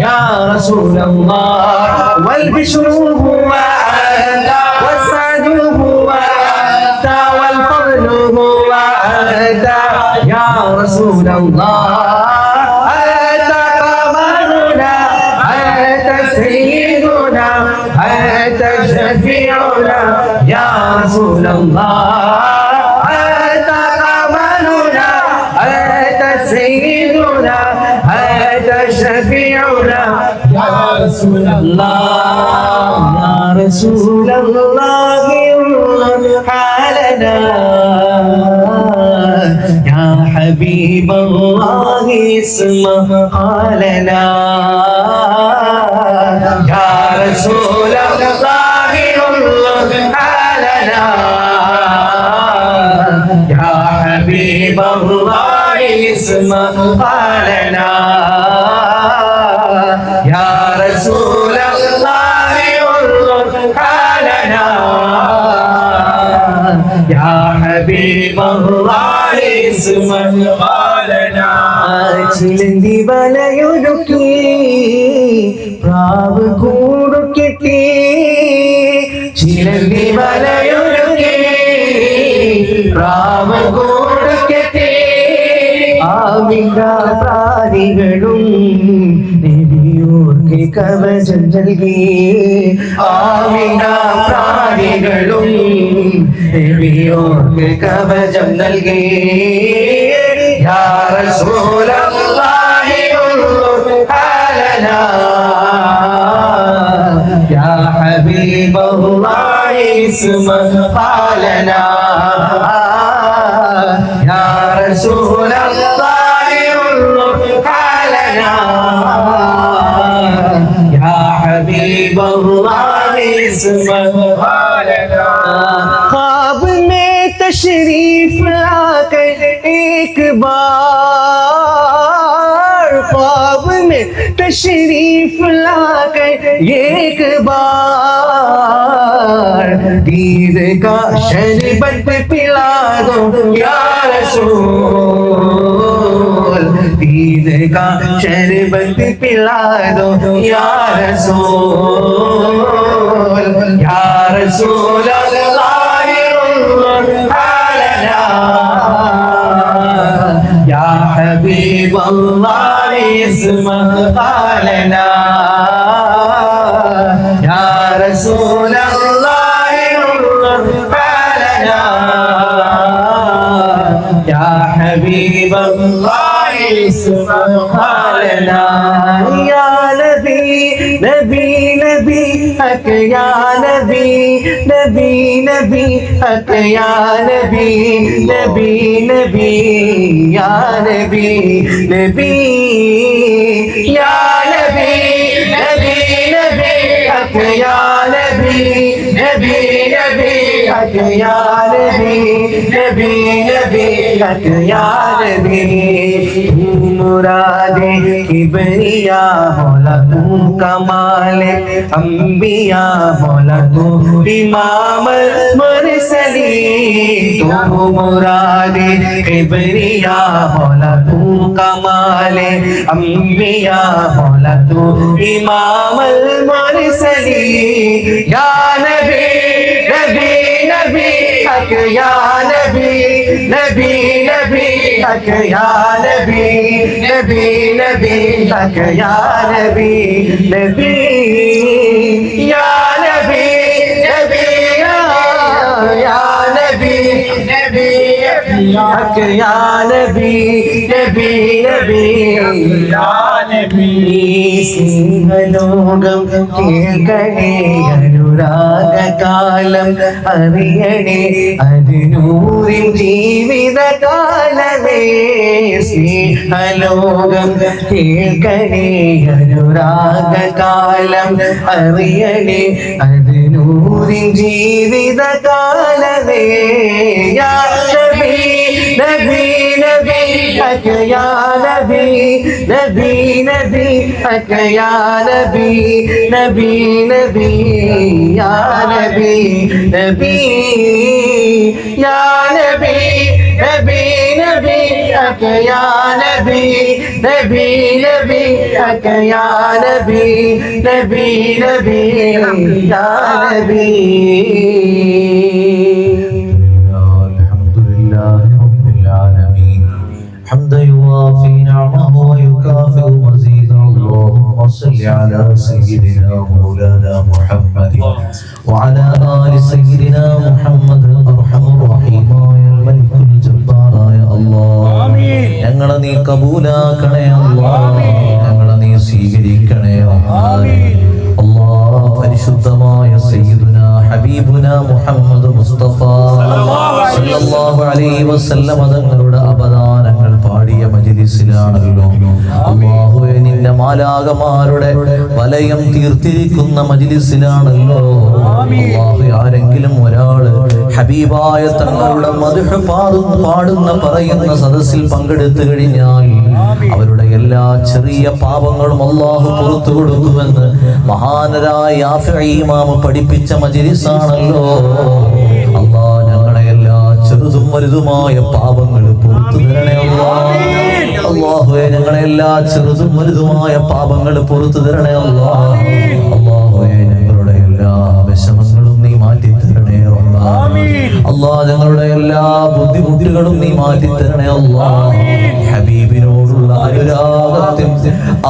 يا رسول الله والبشر هو أنت والسعد هو أنت والفضل هو أنت يا رسول الله أنت قمرنا أنت سيدنا أنت شفيعنا يا رسول الله أنت قمرنا أنت سيدنا أنت شفيعنا يا رسول الله يا رسول الله حالنا يا حبيب الله اسمع حالنا يا رسول الله حالنا يا حبيب الله اسمع حالنا يا رسول الله حالنا يا حبيب الله اسمع حالنا ചിലന്തി വലയൊരുക്കി പ്രാവ് കൂടുകെട്ടി ചിലന്തി വലയൊരുക്കി പ്രാവ് കൂടുകെട്ടി ആമിക പ്രാണികളും നബിയോർക്ക് കവചം നൽകി ആമിക പ്രാണികളും നബിയോർക്ക് കവചം നൽകി യാ റസൂലല്ലാഹി ഹാലനാ യാ ഹബീബല്ലാഹി ഇസ്മ ഹാലനാ യാ റസൂലല്ലാഹി ഹാലനാ യാ ഹബീബല്ലാഹി ഇസ്മ ഹാലനാ ख्वाब में तशरीफ लाकर एक बार ख्वाब में तशरीफ लाकर एक बार दीद का शरबत पिला दो या रसूल दीद का शरबत पिला दो या रसूल अल्लाह या हबीब अल्लाह इस्मा लना या रसूल अल्लाह लना या हबीब अल्लाह इस्मा लना या नबी नबी नबी हक या नबी नबी नबी हक या नबी नबी नबी या नबी नबी या नबी नबी नबी हक या नबी नबी नबी हक या नबी नबी नबी हक या नबी तू मुरादे किबरिया मौला तू कमाल अंबिया मौला तू इमाम मुरसलीन तू मुरादे किबरिया मौला तू कमाल अंबिया मौला तू इमाम मुरसलीन या नबी नबी नबी हक या नबी नबी नबी हक या नबी नबी नबी हक या नबी नबी या नबी नबी या नबी नबी हक या नबी नबी नबी या नबी സ്നേഹലോകം കേൾക്കണേ അനുരാഗ കാലം അറിയണേ അതിനൂറിൻ ജീവിതകാലമേ സ്നേഹലോകം കേൾക്കണേ അനുരാഗ കാലം അറിയണേ അതിനൂറിൻ ജീവിതകാലമേ യാ നബി നബി നബി ഹക യാ നബി നബി നബി ഹക യാ നബി നബി നബി യാ നബി നബി യാ നബി നബി നബി ഹക യാ നബി നബി നബി ഹക യാ നബി നബി നബി യാ നബി حمدا يوافي نعمه ويكافئ مزيدا اللهم صل على سيدنا مولانا محمد وعلى آل سيدنا محمد أرحم الراحمين الملك الجبار يا الله ഞങ്ങളെ നീ കബൂലാക്കണേ അല്ലാഹ് ഞങ്ങളെ നീ സ്വീകരിക്കണേ അല്ലാഹ് പരിശുദ്ധമായ സയ്യിദുനാ ഹബീബുനാ മുഹമ്മദ് മുസ്തഫ സല്ലല്ലാഹു അലൈഹി വസല്ലം തങ്ങളുടെ അപദാനങ്ങൾ പാടിയ മജ്ലിസിലാണല്ലോ അല്ലാഹുവേ നിന്റെ മാലാഖമാരുടെ വലയം തീർത്തിരിക്കുന്ന മജ്ലിസിലാണല്ലോ അല്ലാഹു ആരെങ്കിലും ഒരാൾ ഹബീബായ തങ്ങളുടെ മദ്ഹ് പാടുന്ന പറയുന്ന സദസ്സിൽ പങ്കെടുത്തു കഴിഞ്ഞാൽ അവരുടെ എല്ലാ ചെറിയ പാപങ്ങളും അല്ലാഹു പുറത്തു കൊടുക്കുമെന്ന് മഹാനരായ യാഫിഈ ഇമാം പഠിപ്പിച്ച മജ്ലിസാണല്ലോ അല്ലാഹ് ഞങ്ങളെ എല്ലാ ചെറുതും വലുതുമായ പാപങ്ങൾ പുറത്തു തരണേ അല്ലാഹുവേ ഞങ്ങളെ എല്ലാ ചെറുതും വലുതുമായ പാപങ്ങൾ പുറത്തു തരണേ അല്ലാഹുവേ ഞങ്ങളുടെ എല്ലാ വിഷമങ്ങളും നീ മാറ്റി തരണേ അല്ലാഹ് ഞങ്ങളുടെ എല്ലാ ബുദ്ധിമുട്ടുകളും നീ മാറ്റി തരണേ അല്ലാഹ് ഹബീബിനോടുള്ള അനുരാഗത്തിൽ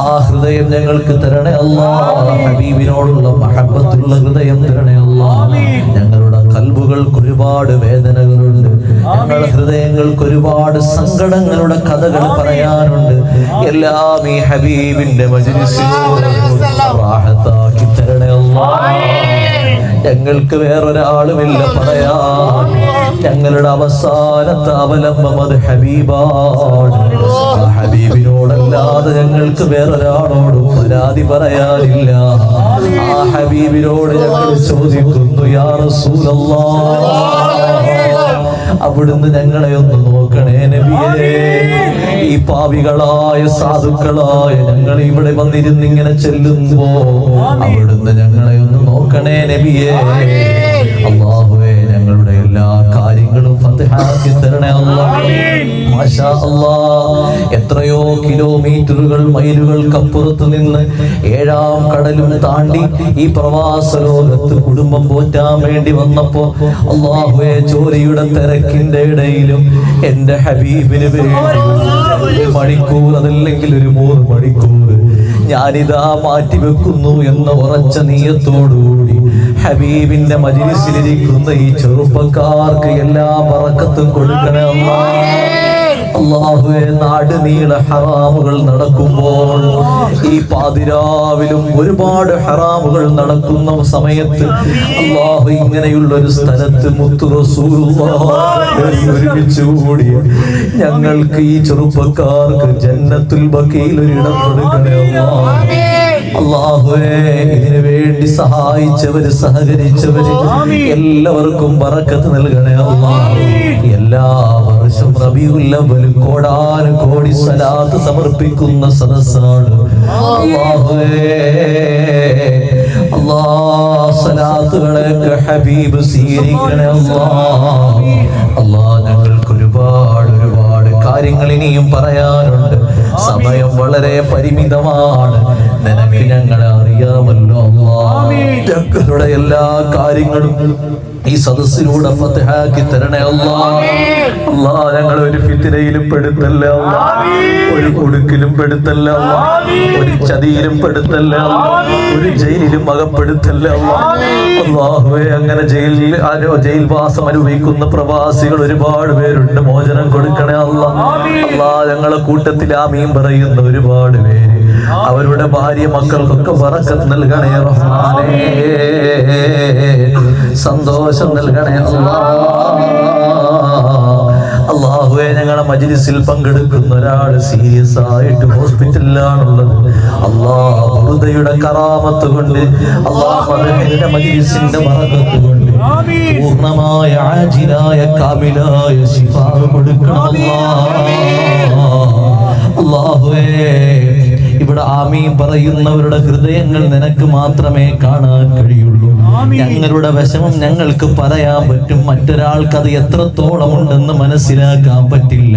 ആ ഹൃദയം ഞങ്ങൾക്ക് തരണേ അല്ലാഹ് ഹബീബിനോടുള്ള മഹബ്ബത്തുള്ള ഹൃദയം തരണേ അല്ലാഹ് ഞങ്ങളുടെ ഖൽബുകൾക്ക് ഒരുപാട് വേദനകളുണ്ട് ഞങ്ങളുടെ ഹൃദയങ്ങൾക്ക് ഒരുപാട് സങ്കടങ്ങളുടെ കഥകൾ പറയാനുണ്ട് എല്ലാം ഈ ഹബീബിന്റെ മജ്ലിസിലൂടെ റാഹത്താക്കി തരണേ അല്ലാഹ് ഞങ്ങൾക്ക് വേറൊരാളുമില്ല പറയാൻ ഞങ്ങളുടെ അവസാനത്തെ അവലംബം അത് ഹബീബാണ് ആ ഹബീബിനോടല്ലാതെ ഞങ്ങൾക്ക് വേറൊരാളോടും പരാതി പറയാനില്ല ആ ഹബീബിനോട് ഞങ്ങൾ ചോദിക്കുന്നു യാ റസൂലല്ലാഹ് അവിടുന്ന് ഞങ്ങളെ ഒന്ന് നോക്കണേ നബിയേ ഈ പാവികളായ സാധുക്കളായ ഞങ്ങൾ ഇവിടെ വന്നിരുന്നിങ്ങനെ ചെല്ലുമ്പോ അവിടുന്ന് ഞങ്ങളെ ഒന്ന് നോക്കണേ നബിയേ അല്ലാഹുവേ ഞങ്ങളുടെ എല്ലാ കാര്യങ്ങളും ഫത്ഹാക്കി തരണേ അല്ലാഹ് മാഷാ അല്ലാഹ് എത്രയോ കിലോമീറ്ററുകൾ മൈലുകൾക്കപ്പുറത്ത് നിന്ന് 7-ാം കടലും താണ്ടി ഈ പ്രവാസ ലോകത്ത് കുടുംബം പോറ്റാൻ വേണ്ടി വന്നപ്പോ അല്ലാഹുവേ ജോലിയുടെ തിരക്കിന്റെ ഇടയിലും എന്റെ ഹബീബിന് വേണ്ടി 1 മണിക്കൂർ അതല്ലെങ്കിൽ ഒരു 3 മണിക്കൂർ ഞാനിതാ മാറ്റിവെക്കുന്നു എന്ന ഉറച്ച നീയത്തോടുകൂടി ഹബീബിന്റെ മജ്‌ലിസിലിരിക്കുന്ന ഈ ചെറുപ്പക്കാർക്ക് എല്ലാ ബറക്കത്തും കൊടുക്കണേ അല്ലാഹുവേ. നാട് നീള ഹറാമുകൾ നടക്കുമ്പോൾ ഈ പാതിരാവിലും ഒരുപാട് ഹറാമുകൾ നടക്കുന്ന സമയത്ത് അല്ലാഹു ഇങ്ങനെയുള്ള ഒരു സ്ഥലത്ത് മുത്തു റസൂലുള്ളാഹി ഒരുമിച്ച് കൂടി ഞങ്ങൾക്ക് ഈ ചെറുപ്പക്കാർക്ക് ജന്നത്തുൽ ബഖീൽ ഒരിടം കൊടുക്കണേ അല്ലാഹുവേ. ഇതിനു വേണ്ടി സഹായിച്ചവര് സഹകരിച്ചവര് എല്ലാവർക്കും ബറക്കത്ത് നൽകണേ അല്ലാഹ്. എല്ലാ വർഷവും റബീഉൽ അവ്വൽ കോടാനുകോടി സ്വലാത്ത് സമർപ്പിക്കുന്ന സദസ്സാണ് അല്ലാഹുവേ. അല്ലാഹ് സ്വലാത്തുകളൊക്കെ ഹബീബ് സ്വീകരിക്കണേ അല്ലാഹ്. അല്ലാഹ് ഞങ്ങൾക്ക് ഒരുപാട് കാര്യങ്ങൾ ഇനിയും പറയാനുണ്ട്. സമയം വളരെ പരിമിതമാണ്. നിനക്ക് ഞങ്ങളെ അറിയാമല്ലോ അല്ലാഹ്. ഞങ്ങളുടെ എല്ലാ കാര്യങ്ങളും ഈ സദസ്സിലൂടെ ഫത്ഹാക്കി തരണേ അല്ലാഹ്. അല്ലാഹ് ഞങ്ങളെ ഒരു ഫിത്നയിലും പെടുത്തല്ലേ അല്ലാഹ്, ഒരു കുടുക്കിലും പെടുത്തല്ലേ അല്ലാഹ്, ഒരു ചതിയിലും പെടുത്തല്ലേ അല്ലാഹ്, ഒരു ജയിലിലും അകപ്പെടുത്തല്ലേ അല്ലാഹ്. അല്ലാഹുവേ അങ്ങനെ ജയിൽവാസം അനുഭവിക്കുന്ന പ്രവാസികൾ ഒരുപാട് പേരുണ്ട്. മോചനം കൊടുക്കണേ അല്ലാഹ്. അല്ലാഹ് ഞങ്ങളെ കൂട്ടത്തിൽ ആമീൻ പറയുന്ന ഒരുപാട് പേര്, അവരുടെ ഭാര്യ മക്കൾക്കൊക്കെ ബറക്കത്ത് നൽകണേ റഹ്മാനേ, സന്തോഷം നൽകണേ അല്ലാഹ്. അല്ലാഹുവേ ഞങ്ങളുടെ മജ്‌ലിസിൽ പങ്കെടുക്കുന്ന ഒരാൾ സീരിയസ് ആയിട്ട് ഹോസ്പിറ്റലിലാണുള്ളത്. അല്ലാഹ് ഹൃദയുടെ കറാമത്ത് കൊണ്ട് അല്ലാഹുവിന്റെ മജ്‌ലിസിന്റെ ബറക്കത്ത് കൊണ്ട് പൂർണ്ണമായ ആജിലായ കാമിലായ ശിഫാ കൊടുക്കണം അല്ലാഹുവേ. ഇവിടെ ആമീൻ പറയുന്നവരുടെ ഹൃദയങ്ങൾ നിനക്ക് മാത്രമേ കാണാൻ കഴിയുള്ളൂ. ഞങ്ങളുടെ വിഷമം ഞങ്ങൾക്ക് പറയാൻ പറ്റും, മറ്റൊരാൾക്ക് അത് എത്രത്തോളം ഉണ്ടെന്ന് മനസ്സിലാക്കാൻ പറ്റില്ല.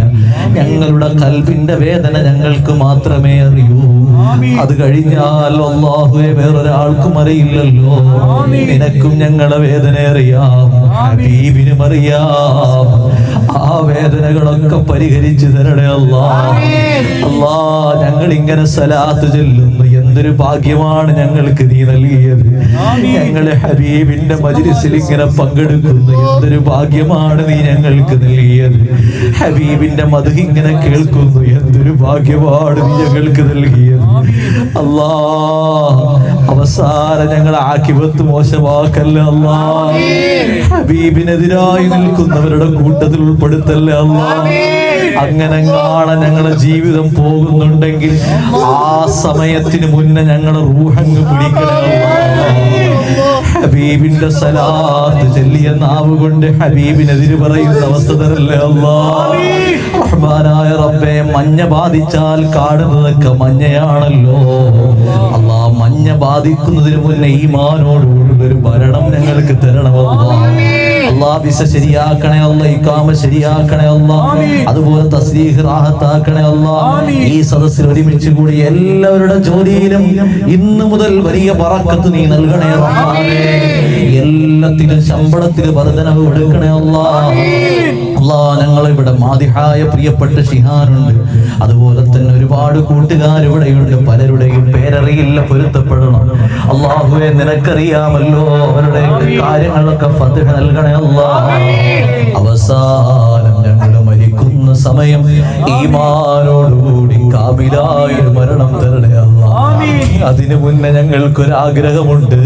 ഞങ്ങളുടെ കൽബിന്റെ വേദന ഞങ്ങൾക്ക് മാത്രമേ അറിയൂ. അത് കഴിഞ്ഞാൽ അല്ലാഹുവേ വേറൊരാൾക്കും അറിയില്ലല്ലോ. നിനക്കും ഞങ്ങളുടെ വേദന അറിയാം, ഹബീബിനും അറിയാം. ആ വേദനകളൊക്കെ പരിഹരിച്ചു തരണേ അല്ലാഹ്. അല്ലാഹ് ഞങ്ങൾ ഇങ്ങനെ സലാത്ത് ചൊല്ലുന്നു, എന്തൊരു ഭാഗ്യമാണ് ഞങ്ങൾക്ക് നീ നൽകിയത്. ഞങ്ങളെ ഹബീബിന്റെ മജ്‌ലിസിൽ ഇങ്ങനെ പങ്കെടുക്കുന്നു, എന്തൊരു ഭാഗ്യമാണ് നീ ഞങ്ങൾക്ക് നൽകിയത്. ഹബീബിന്റെ മദ്ഹ് ഇങ്ങനെ കേൾക്കുന്നു, എന്തൊരു ഭാഗ്യമാണ് നീ ഞങ്ങൾക്ക് നൽകിയത്. അല്ലാഹ് അവസാനം ഞങ്ങളെ ആഖിബത്ത് മോശമാക്കല്ലേ അല്ലാഹ്. ഹബീബിനെതിരായി നിൽക്കുന്നവരുടെ കൂട്ടത്തിൽ ഉൾപ്പെടുത്തല്ലേ അല്ലാഹ്. അങ്ങനെ കാണാൻ ഞങ്ങളുടെ ജീവിതം പോകുന്നുണ്ടെങ്കിൽ ആ സമയത്തിന് മുന്നേ ഞങ്ങളെ റൂഹങ്ങ് പിടിക്കണേ. ഹബീബിന്റെ സലാത്ത് ചൊല്ലിയ നാവ് കൊണ്ട് ഹബീബിനെതിര് പറയുന്ന അവസ്ഥ തരല്ലേ അല്ലാഹ്. റഹ്മാനായ റബ്ബേ, മഞ്ഞ ബാധിച്ചാൽ കാണുന്നതൊക്കെ മഞ്ഞയാണല്ലോ അല്ലാഹ്. മഞ്ഞ ബാധിക്കുന്നതിന് മുന്നേ ഈമാനോടുകൂടി ഭരണം ഞങ്ങൾക്ക് തരണമല്ലോ അല്ലാഹ്. വിസ ശരിയാക്കണേ അല്ലാഹ്, ഇഖാമ ശരിയാക്കണേ അല്ലാഹ്, അതുപോലെ തസ്ബീഹ് റാഹത്താക്കണേ അല്ലാഹ്. ഈ സദസ്സിൽ ഒരുമിച്ച് കൂടി എല്ലാവരുടെ ജോലിയിലും ഇന്നു മുതൽ വലിയ ബറക്കത്ത് നീ നൽകണേ റഹ്മാനേ. എല്ലാത്തിനും ശമ്പളത്തിന് വർധനവ് കൊടുക്കണേ അല്ലാഹ്. അല്ലാഹ് ഞങ്ങളിവിടെ മാദിഹായ പ്രിയപ്പെട്ട ഷിഹാനുണ്ട്, അതുപോലെ തന്നെ ഒരുപാട് കൂട്ടുകാർ ഇവിടെയുണ്ട്. പലരുടെയും പേരറിയില്ല, പൊരുത്തപ്പെടണം അല്ലാഹുവേ. നിനക്കറിയാമല്ലോ അവരുടെ കാര്യങ്ങളൊക്കെ ഫത്ഹ് നൽകണേ അല്ലാഹ്. അവസാനം ഞങ്ങൾ മരിക്കുന്ന സമയം ഈമാനോടുകൂടി കാമിലായ ഒരു മരണം തരണേ അല്ലാഹ്. അതിനു മുന്നേ ഞങ്ങൾക്കൊരാഗ്രഹമുണ്ട്,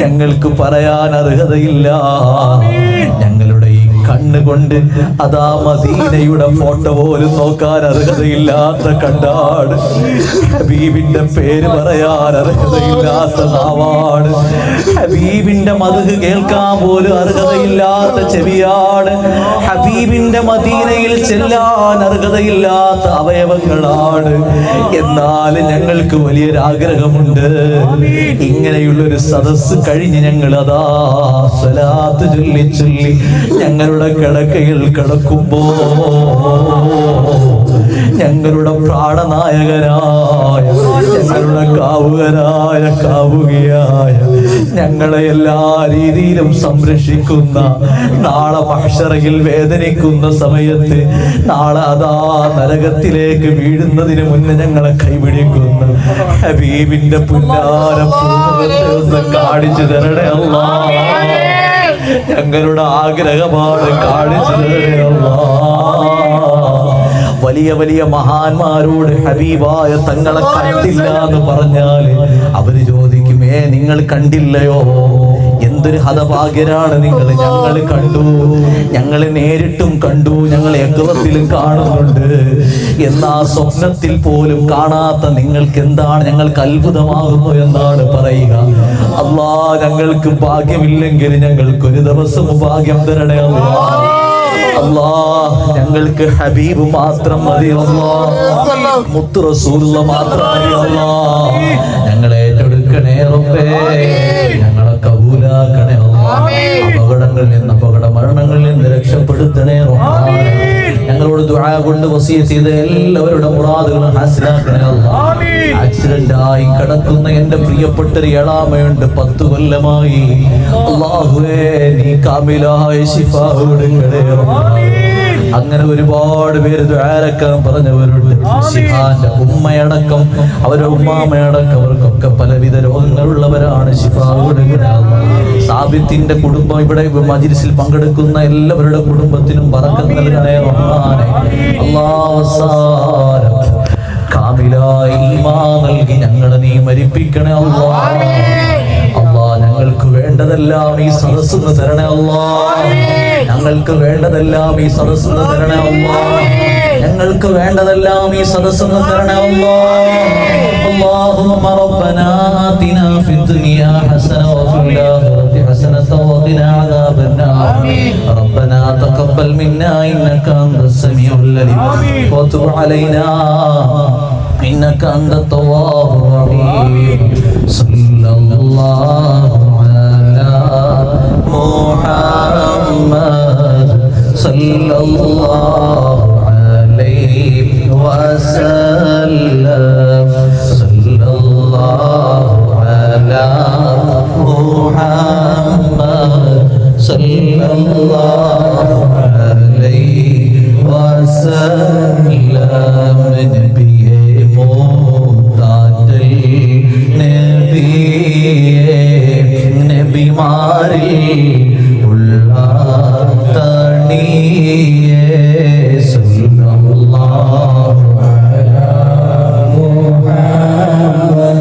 ഞങ്ങൾക്ക് പറയാൻ അർഹതയില്ല. ഞങ്ങളുടെ ഈ കണ്ണുകൊണ്ട് അതാ മദീനയുടെ ഫോട്ടോ പോലും നോക്കാൻ അർഹതയില്ലാത്ത കണ്ണാണ്, ഹബീബിന്റെ പേര് പറയാൻ അർഹതയില്ലാത്ത നാവാണ്, ഹബീബിന്റെ മദ്ഹ് കേൾക്കാൻ പോലും അർഹതയില്ലാത്ത ചെവിയാണ്, ഹബീബിന്റെ മദീനയിൽ ചെല്ലാൻ അർഹതയില്ലാത്ത അവയവങ്ങളാണ്. എന്നാൽ ഞങ്ങൾക്ക് വലിയൊരാഗ്രഹമുണ്ട്, ഇങ്ങനെയുള്ളൊരു സദസ്സ് കഴിഞ്ഞ് ഞങ്ങൾ അതാ സ്വലാത്ത് ചൊല്ലി ചൊല്ലി ഞങ്ങളുടെ കിടക്കയിൽ കിടക്കുമ്പോ ഞങ്ങളുടെ പ്രാണനായകനായ, ഞങ്ങളുടെ കാവുകനായ, കാവുകയായ, ഞങ്ങളെ എല്ലാ രീതിയിലും സംരക്ഷിക്കുന്ന, നാളെ മഹ്ശറയിൽ വേദനിക്കുന്ന സമയത്ത്, നാളെ അതാ നരകത്തിലേക്ക് വീഴുന്നതിന് മുന്നേ ഞങ്ങളെ കൈപിടിക്കുന്ന ഹബീബിന്റെ പുന്നാര പൂമുഖത്തെ ഒന്ന് കാണിച്ചു തരണേ അല്ലാഹ്. ഞങ്ങളുടെ ആഗ്രഹമാണ് കാണിച്ചു തരണേ അല്ലാഹ്. വലിയ വലിയ മഹാന്മാരോട് ഹബീബായ തങ്ങളെ കണ്ടില്ല എന്ന് പറഞ്ഞാൽ അവര് ചോദിക്കും, നിങ്ങൾ കണ്ടില്ലയോ? എന്തൊരു ഹതഭാഗ്യരാണ് നിങ്ങൾ. ഞങ്ങൾ കണ്ടു, ഞങ്ങൾ നേരിട്ടും കണ്ടു, ഞങ്ങൾ യക്വത്തിലും കാണുന്നുണ്ട്. എന്നാ സ്വപ്നത്തിൽ പോലും കാണാത്ത നിങ്ങൾക്ക് എന്താണ് ഞങ്ങൾക്ക് അത്ഭുതമാകുന്നു എന്നാണ് പറയുക. അല്ലാ, ഞങ്ങൾക്ക് ഭാഗ്യമില്ലെങ്കിൽ ഞങ്ങൾക്ക് ഒരു ദിവസം ഭാഗ്യം തരണേ അല്ലാ. അല്ലാ, ഞങ്ങൾക്ക് ഹബീബ് മാത്രം മതി അല്ലാ, മുത്ത് റസൂലുള്ള മാത്രം മതി അല്ലാ. ഞങ്ങളെ ഏറ്റെടുക്കണേ റബ്ബേ, ഞങ്ങളെ കബൂലാക്കണേ അല്ലാ. അപകടങ്ങളിൽ നിന്ന്, അപകട മരണങ്ങളിൽ നിന്ന് രക്ഷപ്പെടുത്തണേ റഹ്മാനേ. ഞങ്ങളോട് ദുആ കൊണ്ട് വസിയത്ത് ചെയ്ത എല്ലാവരുടെ മുറാദുകളും ഹാസിലാക്കണേ അല്ലാ. ആക്സിഡന്റ് ആയി കിടക്കുന്ന എന്റെ പ്രിയപ്പെട്ട ഒരു എളാമയുണ്ട്, 10 കൊല്ലമായി. അല്ലാഹുവേ, നീ കാമിലായ ശിഫാ കൊടുക്കണേ റഹ്മാനേ. അങ്ങനെ ഒരുപാട് പേര് ദുആരക്കാൻ പറഞ്ഞവരുണ്ട്. ശിഫാന്റെ ഉമ്മയടക്കം, അവരുടെ ഉമ്മാമയടക്കം, അവർക്കൊക്കെ പലവിധ രോഗങ്ങളുള്ളവരാണ്. ശിഫാ കൊടുക്കണേ അല്ലാ. സാബിത്തിന്റെ കുടുംബം, ഇവിടെ മജ്‌ലിസിൽ പങ്കെടുക്കുന്ന എല്ലാവരുടെ കുടുംബത്തിനും ബറക്കത്ത് നൽകണേ റഹ്മാനേ. അല്ലാഹ് കാമിലായ ഈമാൻ നൽകി ഞങ്ങളെ നീ മരിപ്പിക്കണേ അല്ലാഹ്. അല്ലാഹ്, ഞങ്ങൾക്ക് വേണ്ടതെല്ലാം ഈ സദസ്സ് തരണേ അല്ലാഹ്. ഞങ്ങൾക്ക് വേണ്ടതെല്ലാം ഈ സദസ്സ് തരണേ അല്ലാഹ്. ഞങ്ങൾക്ക് വേണ്ടതെല്ലാം ഈ സദസ്സ് തരണേ അല്ലാഹ്. اللهم ربنا آتنا في الدنيا حسنة وفي الآخرة حسنة وقنا عذاب النار. ربنا تقبل منا إنك أنت السميع العليم وتب علينا إنك أنت التواب الرحيم. صلى الله على محمد صلى الله عليه وسلم. صلى الله على محمد صلى الله عليه وسلم. നബിയേ മൂത്താറ്റൽ നബിയേ, നബിമാരിൽ ഉള്ള തണിയേ. സല്ലല്ലാഹു അലാ മുഹമ്മദ്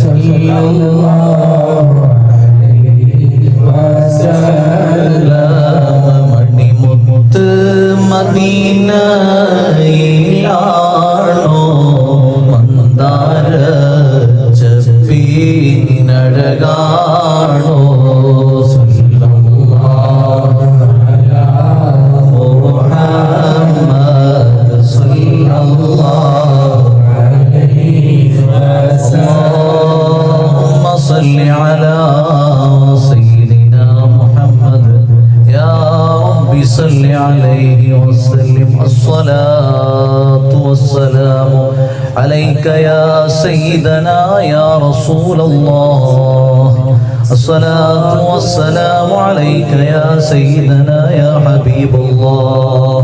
സല്ലല്ലാഹു അലൈഹി വസല്ലം. മണിമുത്ത് മദീനയിലാണോ മന്ദാര ചപ്പീനഴകാണോ? സല്ലല്ലാഹു അലാ മുഹമ്മദ് സല്ലല്ലാഹു അലൈഹി വസല്ലം. സല്ലി അലാ സയ്യിദിനാ മുഹമ്മദ് യാ റബ്ബി സല്ലി അലൈഹി വസല്ലം. الصلاة والسلام عليك يا سيدنا يا رسول الله. الصلاة والسلام عليك يا سيدنا يا حبيب الله.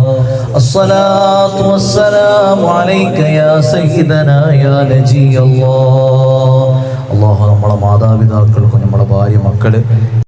الصلاة والسلام عليك يا سيدنا يا نجي الله. അല്ലാഹു നമ്മളെ മാതാപിതാക്കൾക്കും നമ്മളെ ഭാര്യ മക്കള്